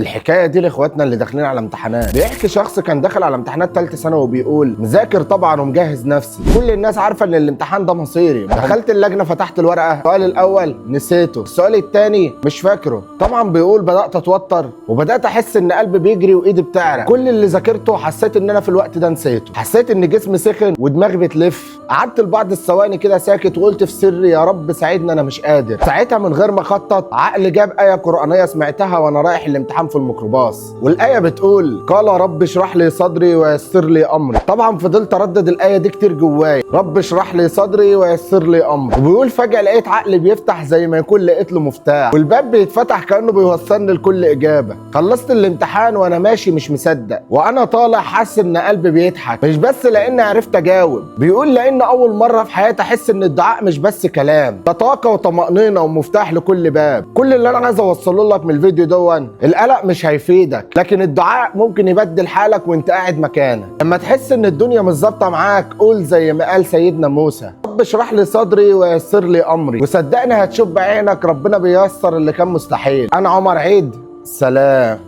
الحكايه دي لاخواتنا اللي داخلين على امتحانات. بيحكي شخص كان داخل على امتحانات ثالثه ثانوي وبيقول مذاكر طبعا ومجهز نفسي، كل الناس عارفه ان الامتحان ده مصيري. دخلت اللجنه فتحت الورقه، السؤال الاول نسيته، السؤال الثاني مش فاكره. طبعا بيقول بدات اتوتر وبدات احس ان قلبي بيجري وايدي بتعرق. كل اللي ذاكرته حسيت ان انا في الوقت ده نسيته، حسيت ان جسمي سخن ودماغي بتلف. قعدت لبعض الثواني كده ساكت وقلت في سري يا رب ساعدني انا مش قادر. ساعتها من غير ما اخطط عقلي جاب ايه قرانيه سمعتها وانا رايح الامتحان في الميكروباص، والايه بتقول قال رب اشرح لي صدري ويسر لي امري. طبعا فضلت اردد الايه دي كتير جوايا، رب اشرح لي صدري ويسر لي امري. وبيقول فجاه لقيت عقلي بيفتح زي ما يكون لقيت له مفتاح، والباب بيتفتح كانه بيوصلني لكل اجابه. خلصت الامتحان وانا ماشي مش مصدق، وانا طالع حاسس ان قلبي بيضحك، مش بس لاني عرفت اجاوب، بيقول لان اول مره في حياتي احس ان الدعاء مش بس كلام، ده طاقه وطمانينه ومفتاح لكل باب. كل اللي انا عايز اوصله لك من الفيديو دون، القلق مش هيفيدك، لكن الدعاء ممكن يبدل حالك وانت قاعد مكانك. لما تحس ان الدنيا مش ظابطه معاك قول زي ما قال سيدنا موسى رب اشرح لي صدري ويسر لي امري، وصدقني هتشوف بعينك ربنا بييسر اللي كان مستحيل. انا عمر عيد، سلام.